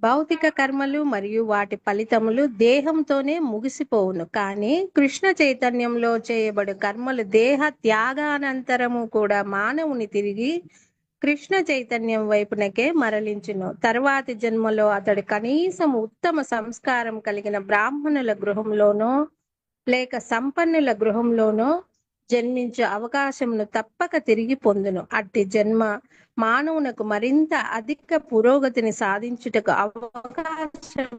భౌతిక కర్మలు మరియు వాటి ఫలితములు దేహంతోనే ముగిసిపోవును, కానీ కృష్ణ చైతన్యంలో చేయబడు కర్మలు దేహ త్యాగానంతరము కూడా మానవుని తిరిగి కృష్ణ చైతన్యం వైపునకే మరలించును. తర్వాతి జన్మలో అతడు కనీసం ఉత్తమ సంస్కారం కలిగిన బ్రాహ్మణుల గృహంలోనో లేక సంపన్నుల గృహంలోనో జన్మించే అవకాశమును తప్పక తిరిగి పొందును. అట్టి జన్మ మానవునకు మరింత అధిక పురోగతిని సాధించుటకు అవకాశం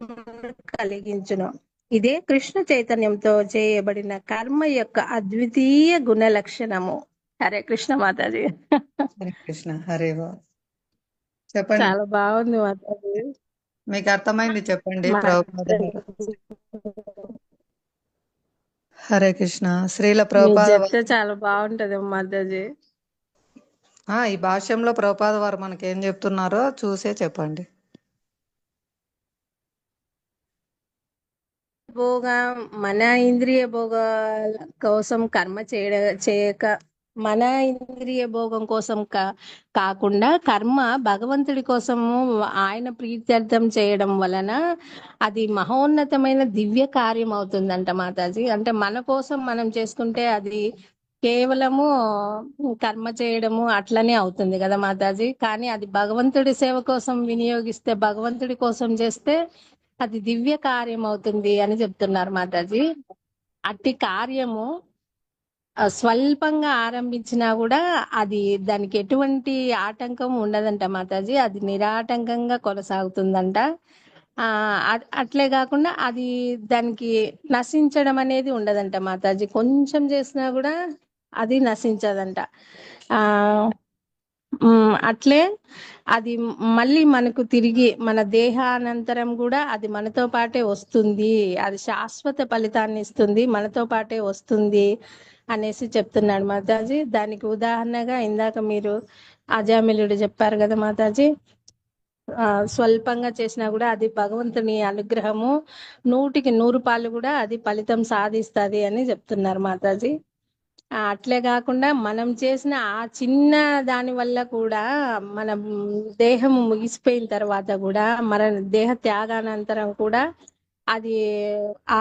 కలిగించును. ఇదే కృష్ణ చైతన్యంతో చేయబడిన కర్మ యొక్క అద్వితీయ గుణ లక్షణము. హరే కృష్ణ మాతాజీ. హరే కృష్ణ. హరే బా. చెప్పండి, చాలా బాగుంది మాతాజీ. మీకు అర్థమైంది చెప్పండి. ప్రభుపాద మాతాజీ, హరే కృష్ణ. శ్రీల మీరు ప్రభుపాద చెప్తే చాలా బాగుంటది మాతాజీ. ఈ భాష్యంలో ప్రభుపాద వారు మనకి ఏం చెప్తున్నారో చూసే చెప్పండి. భోగ మన ఇంద్రియ భోగాల కోసం కర్మ చేయక మన ఇంద్రియ భోగం కోసం కాకుండా కర్మ భగవంతుడి కోసము ఆయన ప్రీత్యర్థం చేయడం వలన అది మహోన్నతమైన దివ్య కార్యం అవుతుందంట మాతాజీ. అంటే మన కోసం మనం చేసుకుంటే అది కేవలము కర్మ చేయడము అట్లనే అవుతుంది కదా మాతాజీ. కానీ అది భగవంతుడి సేవ కోసం వినియోగిస్తే, భగవంతుడి కోసం చేస్తే అది దివ్య కార్యం అవుతుంది అని చెప్తున్నారు మాతాజీ. అట్టి కార్యము స్వల్పంగా ఆరంభించినా కూడా అది దానికి ఎటువంటి ఆటంకం ఉండదంట మాతాజీ. అది నిరాటంకంగా కొనసాగుతుందంట. అట్లే కాకుండా అది దానికి నశించడం అనేది ఉండదంట మాతాజీ. కొంచెం చేసినా కూడా అది నశించదంట. ఆ అట్లే అది మళ్ళీ మనకు తిరిగి మన దేహానంతరం కూడా అది మనతో పాటే వస్తుంది. అది శాశ్వత ఫలితాన్ని ఇస్తుంది, మనతో పాటే వస్తుంది అనేసి చెప్తున్నాడు మాతాజీ. దానికి ఉదాహరణగా ఇందాక మీరు అజామిలుడు చెప్పారు కదా మాతాజీ. స్వల్పంగా చేసినా కూడా అది భగవంతుని అనుగ్రహము, 100కి 100 పాలు కూడా అది ఫలితం సాధిస్తుంది అని చెప్తున్నారు మాతాజీ. అట్లే కాకుండా మనం చేసిన ఆ చిన్న దాని వల్ల కూడా మన దేహం ముగిసిపోయిన తర్వాత కూడా మన దేహ త్యాగానంతరం కూడా అది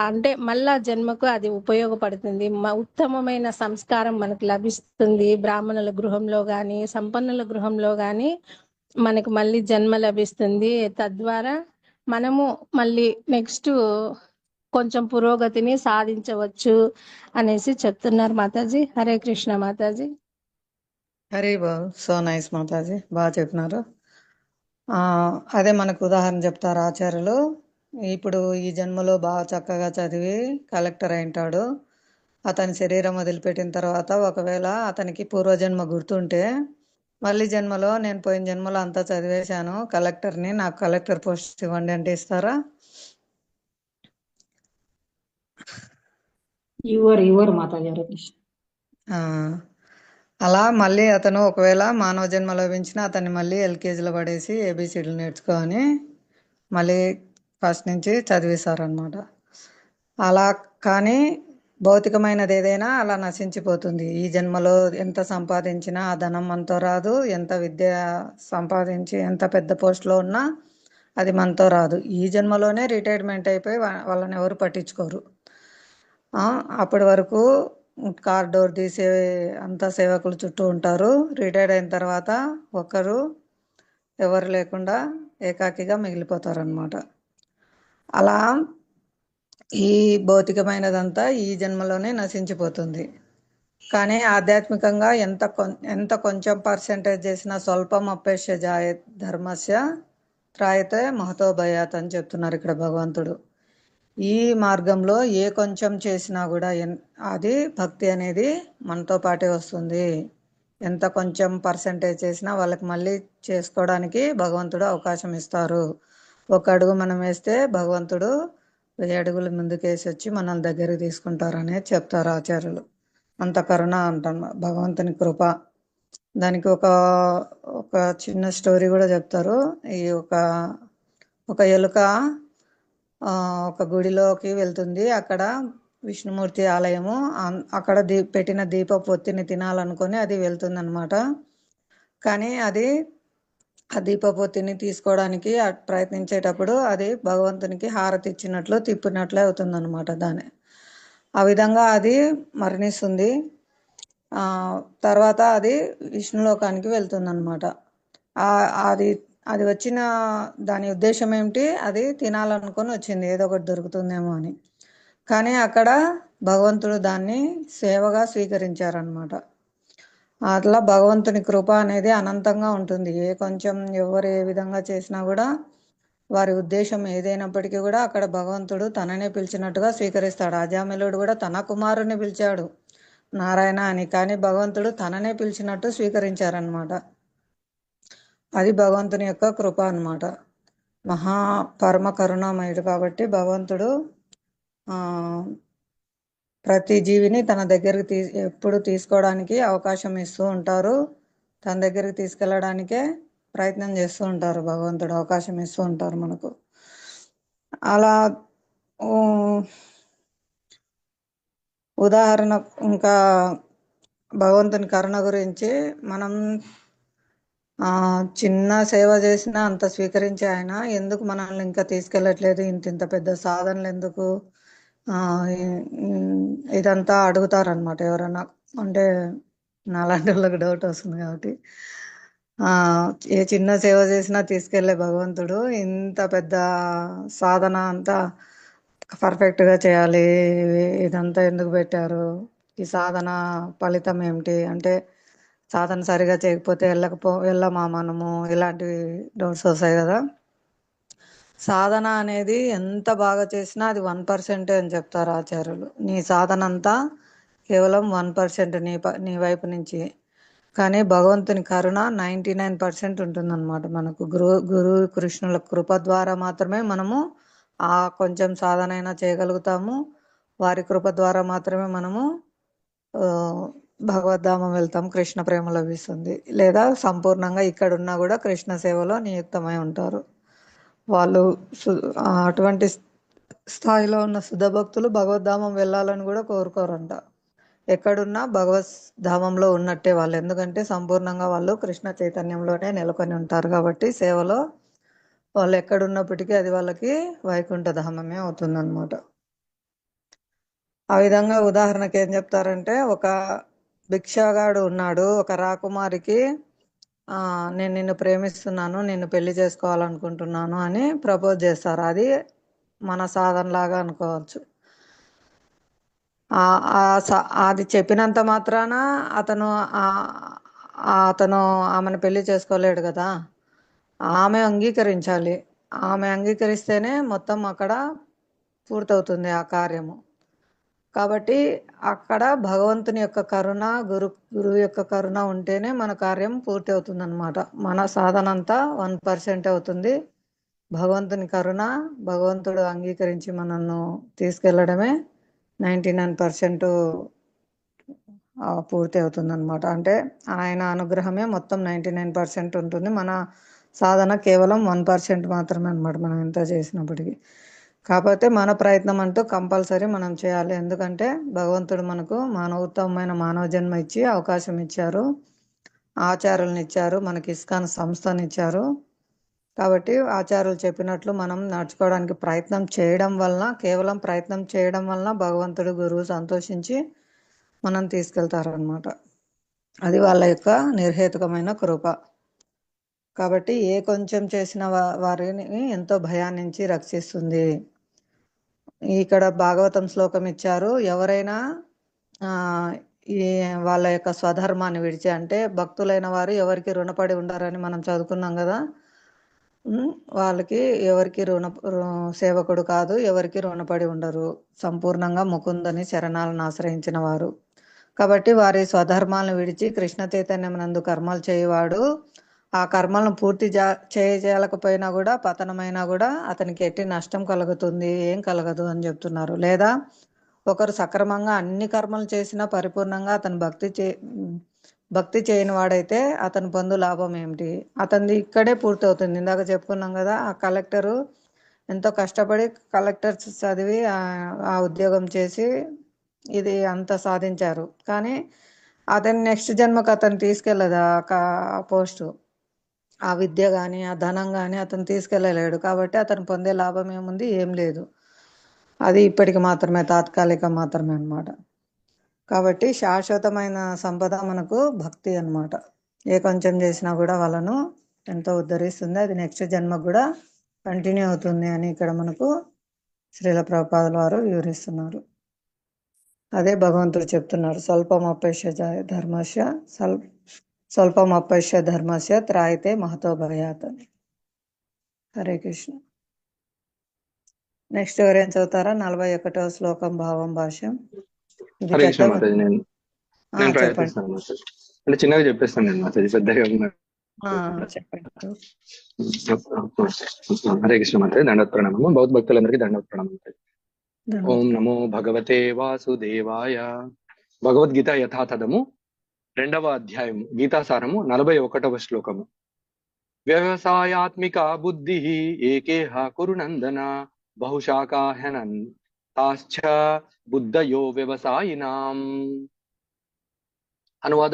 అంటే మళ్ళా జన్మకు అది ఉపయోగపడుతుంది. ఉత్తమమైన సంస్కారం మనకు లభిస్తుంది. బ్రాహ్మణుల గృహంలో గాని సంపన్నుల గృహంలో గాని మనకు మళ్ళీ జన్మ లభిస్తుంది. తద్వారా మనము మళ్ళీ నెక్స్ట్ కొంచెం పురోగతిని సాధించవచ్చు అనేసి చెప్తున్నారు మాతాజీ. హరే కృష్ణ మాతాజీ. హరే బా. సో నైస్ మాతాజీ, బాగా చెప్పినారు. అదే మనకు ఉదాహరణ చెప్తారు ఆచార్యులు. ఇప్పుడు ఈ జన్మలో బాగా చక్కగా చదివి కలెక్టర్ అయింటాడు. అతని శరీరం వదిలిపెట్టిన తర్వాత ఒకవేళ అతనికి పూర్వజన్మ గుర్తుంటే మళ్ళీ జన్మలో నేను పోయిన జన్మలో అంతా చదివేశాను కలెక్టర్ని, నాకు కలెక్టర్ పోస్ట్ ఇవ్వండి అంటే ఇస్తారా? ఇవ్వరు మాతాజీ. హరే కృష్ణ. అలా మళ్ళీ అతను ఒకవేళ మానవ జన్మ లభించిన అతన్ని మళ్ళీ ఎల్కేజీలో పడేసి ఏబిసిడీలు నేర్చుకొని మళ్ళీ ఫస్ట్ నుంచి చదివిస్తారనమాట. అలా కానీ భౌతికమైనది ఏదైనా అలా నశించిపోతుంది. ఈ జన్మలో ఎంత సంపాదించినా ఆ ధనం మనతో రాదు. ఎంత విద్య సంపాదించి ఎంత పెద్ద పోస్ట్లో ఉన్నా అది మనతో రాదు. ఈ జన్మలోనే రిటైర్మెంట్ అయిపోయి వాళ్ళని ఎవరు పట్టించుకోరు. అప్పటి వరకు కార్ డోర్ తీసే అంతా సేవకులు చుట్టూ ఉంటారు. రిటైర్డ్ అయిన తర్వాత ఒకరు ఎవరు లేకుండా ఏకాకిగా మిగిలిపోతారు అనమాట. అలా ఈ భౌతికమైనదంతా ఈ జన్మలోనే నశించిపోతుంది. కానీ ఆధ్యాత్మికంగా ఎంత కొంచెం పర్సెంటేజ్ చేసినా స్వల్పం అప్యస్య జాయత్ ధర్మస్య త్రాయతే మహతో భయాత్ అని చెప్తున్నారు ఇక్కడ భగవంతుడు. ఈ మార్గంలో ఏ కొంచెం చేసినా కూడా అది భక్తి అనేది మనతో పాటే వస్తుంది. ఎంత కొంచెం పర్సెంటేజ్ చేసినా వాళ్ళకి మళ్ళీ చేసుకోవడానికి భగవంతుడు అవకాశం ఇస్తారు. ఒక అడుగు మనం వేస్తే భగవంతుడు 1000 అడుగులు ముందుకు వేసి వచ్చి మనల్ని దగ్గరికి తీసుకుంటారనే చెప్తారు ఆచార్యులు. అంత కరుణ అంటాం భగవంతుని కృప. దానికి ఒక చిన్న స్టోరీ కూడా చెప్తారు. ఈ ఒక ఎలుక ఒక గుడిలోకి వెళ్తుంది. అక్కడ విష్ణుమూర్తి ఆలయము. అక్కడ పెట్టిన దీపపు ఒత్తిని తినాలనుకొని అది వెళ్తుంది అనమాట. కానీ అది ఆ దీపపోతిని తీసుకోవడానికి ప్రయత్నించేటప్పుడు అది భగవంతునికి హారతి ఇచ్చినట్లు తిప్పినట్లే అవుతుందన్నమాట దాని. ఆ విధంగా అది మరణిస్తుంది. తర్వాత అది విష్ణులోకానికి వెళ్తుందన్నమాట. అది అది వచ్చిన దాని ఉద్దేశం ఏమిటి, అది తినాలనుకొని వచ్చింది, ఏదో ఒకటి దొరుకుతుందేమో అని. కానీ అక్కడ భగవంతుడు దాన్ని సేవగా స్వీకరించారనమాట. అట్లా భగవంతుని కృప అనేది అనంతంగా ఉంటుంది. కొంచెం ఎవరు ఏ విధంగా చేసినా కూడా వారి ఉద్దేశం ఏదైనప్పటికీ కూడా అక్కడ భగవంతుడు తననే పిలిచినట్టుగా స్వీకరిస్తాడు. అజామిలుడు కూడా తన కుమారుని పిలిచాడు నారాయణ అని, కానీ భగవంతుడు తననే పిలిచినట్టు స్వీకరించారనమాట. అది భగవంతుని యొక్క కృప అన్నమాట. మహా పరమ కరుణామయుడు కాబట్టి భగవంతుడు ప్రతి జీవిని తన దగ్గరికి ఎప్పుడు తీసుకోవడానికి అవకాశం ఇస్తూ ఉంటారు. తన దగ్గరికి తీసుకెళ్ళడానికే ప్రయత్నం చేస్తూ ఉంటారు. భగవంతుడు అవకాశం ఇస్తూ ఉంటారు మనకు. అలా ఉదాహరణ ఇంకా భగవంతుని కరుణ గురించి మనం చిన్న సేవ చేసినా అంత స్వీకరించి ఆయన ఎందుకు మనల్ని ఇంకా తీసుకెళ్ళట్లేదు, ఇంత పెద్ద సాధనలు ఎందుకు, ఇదంతా అడుగుతారనమాట ఎవరన్నా. అంటే నాలాంటి వాళ్ళకి డౌట్ వస్తుంది కాబట్టి. ఏ చిన్న సేవ చేసినా తీసుకెళ్లే భగవంతుడు ఇంత పెద్ద సాధన అంతా పర్ఫెక్ట్గా చేయాలి, ఇదంతా ఎందుకు పెట్టారు, ఈ సాధన ఫలితం ఏమిటి, అంటే సాధన సరిగా చేయకపోతే వెళ్ళమా మనము, ఇలాంటివి డౌట్స్ వస్తాయి కదా. సాధన అనేది ఎంత బాగా చేసినా అది 1% అని చెప్తారు ఆచార్యులు. నీ సాధన అంతా కేవలం 1% నీ వైపు నుంచి. కానీ భగవంతుని కరుణ 99% ఉంటుందన్నమాట. మనకు గురు కృష్ణుల కృప ద్వారా మాత్రమే మనము ఆ కొంచెం సాధన అయినా చేయగలుగుతాము. వారి కృప ద్వారా మాత్రమే మనము భగవద్ధామం వెళ్తాం, కృష్ణ ప్రేమ లభిస్తుంది. లేదా సంపూర్ణంగా ఇక్కడున్నా కూడా కృష్ణ సేవలో నియుక్తమై ఉంటారు వాళ్ళు. అటువంటి స్థాయిలో ఉన్న శుద్ధ భక్తులు భగవద్ధామం వెళ్ళాలని కూడా కోరుకోరంట. ఎక్కడున్నా భగవద్ ధామంలో ఉన్నట్టే వాళ్ళు, ఎందుకంటే సంపూర్ణంగా వాళ్ళు కృష్ణ చైతన్యంలోనే నెలకొని ఉంటారు కాబట్టి సేవలో వాళ్ళు ఎక్కడున్నప్పటికీ అది వాళ్ళకి వైకుంఠ ధామమే అవుతుందన్నమాట. ఆ విధంగా ఉదాహరణకి ఏం చెప్తారంటే, ఒక భిక్షగాడు ఉన్నాడు, ఒక రాకుమారికి నేను నిన్ను ప్రేమిస్తున్నాను, నిన్ను పెళ్లి చేసుకోవాలనుకుంటున్నాను అని ప్రపోజ్ చేస్తారు. అది మన సాధనలాగా అనుకోవచ్చు. అది చెప్పినంత మాత్రాన అతను ఆమెను పెళ్లి చేసుకోలేడు కదా. ఆమె అంగీకరించాలి. ఆమె అంగీకరిస్తేనే మొత్తం అక్కడ పూర్తవుతుంది ఆ కార్యము. కాబట్టి అక్కడ భగవంతుని యొక్క కరుణ, గురువు యొక్క కరుణ ఉంటేనే మన కార్యం పూర్తి అవుతుంది అనమాట. మన సాధన అంతా 1% అవుతుంది. భగవంతుని కరుణ, భగవంతుడు అంగీకరించి మనల్ని తీసుకెళ్లడమే 99% పూర్తి అవుతుంది అనమాట. అంటే ఆయన అనుగ్రహమే మొత్తం 99% ఉంటుంది. మన సాధన కేవలం 1% మాత్రమే అనమాట, మనం ఎంత చేసినప్పటికీ. కాకపోతే మన ప్రయత్నం అంటూ కంపల్సరీ మనం చేయాలి. ఎందుకంటే భగవంతుడు మనకు ఉత్తమమైన మానవ జన్మ ఇచ్చి అవకాశం ఇచ్చారు, ఆచారాలను ఇచ్చారు, మనకి ఇస్కాన్ సంస్థని ఇచ్చారు. కాబట్టి ఆచార్యులు చెప్పినట్లు మనం నడుచుకోవడానికి ప్రయత్నం చేయడం వలన, కేవలం ప్రయత్నం చేయడం వలన భగవంతుడు, గురువు సంతోషించి మనం తీసుకెళ్తారు అనమాట. అది వాళ్ళ యొక్క నిర్హేతుకమైన కృప. కాబట్టి ఏ కొంచెం చేసిన వారిని ఎంతో భయాన్ని నుంచి రక్షిస్తుంది. ఇక్కడ భాగవతం శ్లోకం ఇచ్చారు, ఎవరైనా ఈ వాళ్ళ యొక్క స్వధర్మాన్ని విడిచి, అంటే భక్తులైన వారు ఎవరికి రుణపడి ఉండారని మనం చదువుకున్నాం కదా. వాళ్ళకి ఎవరికి సేవకుడు కాదు, ఎవరికి రుణపడి ఉండరు, సంపూర్ణంగా ముకుందని శరణాలను ఆశ్రయించిన వారు. కాబట్టి వారి స్వధర్మాలను విడిచి కృష్ణ చైతన్యం నందు కర్మలు చేయవాడు ఆ కర్మలను పూర్తి చేయలేకపోయినా కూడా, పతనమైనా కూడా అతనికి ఎట్టి నష్టం కలుగుతుంది, ఏం కలగదు అని చెప్తున్నారు. లేదా ఒకరు సక్రమంగా అన్ని కర్మలు చేసినా పరిపూర్ణంగా అతను భక్తి చేయని వాడైతే అతను పొందు లాభం ఏమిటి, అతనిది ఇక్కడే పూర్తి అవుతుంది. ఇందాక చెప్పుకున్నాం కదా, ఆ కలెక్టరు ఎంతో కష్టపడి కలెక్టర్ చదివి ఆ ఉద్యోగం చేసి ఇది అంతా సాధించారు. కానీ అతని నెక్స్ట్ జన్మకు అతను తీసుకెళ్ళదు ఆ పోస్టు. ఆ విద్య కానీ ఆ ధనం కానీ అతను తీసుకెళ్ళలేడు, కాబట్టి అతను పొందే లాభం ఏముంది? ఏం లేదు. అది ఇప్పటికి మాత్రమే, తాత్కాలికం మాత్రమే అన్నమాట. కాబట్టి శాశ్వతమైన సంపద మనకు భక్తి అన్నమాట. ఏ కొంచెం చేసినా కూడా వాళ్ళను ఎంతో ఉద్ధరిస్తుంది, అది నెక్స్ట్ జన్మకు కూడా కంటిన్యూ అవుతుంది అని ఇక్కడ మనకు శ్రీల ప్రభుపాదుల వారు వివరిస్తున్నారు. అదే భగవంతుడు చెప్తున్నారు, స్వల్పమప్యస్య ధర్మస్య స్వల్పమప్యస్య ధర్మస్య త్రాయితే మహతో భయాత్ అని. హరే కృష్ణ. నెక్స్ట్ ఎవరైనా చదువుతారా? 41వ శ్లోకం భావం భాష్యం. ఇది హరే కృష్ణ పెద్ద. మాతాజీ. నేను చెప్పండి. ప్రయత్నిస్తాను మాతాజీ. అంటే చిన్నగా చెప్పేస్తాను నేను మాతాజీ, పెద్దగా ఉన్నా. చెప్పండి. హరే కృష్ణ మాతాజీ. దండవత్ ప్రణామము. బౌద్ధ భక్తులందరికీ దండవత్ ప్రణామం మాతాజీ. ఓం నమో భగవతే వాసుదేవాయ. భగవద్గీత యథాతథము 2వ అధ్యాయము, గీతాసారము 41వ శ్లోకము. వ్యవసాయాత్మిక బుద్ధి ఏకేహ కురునందన బహుశాఖాహ్యనన్ తాశ్చ బుద్ధయో వ్యవసాయినాం. అనువాదం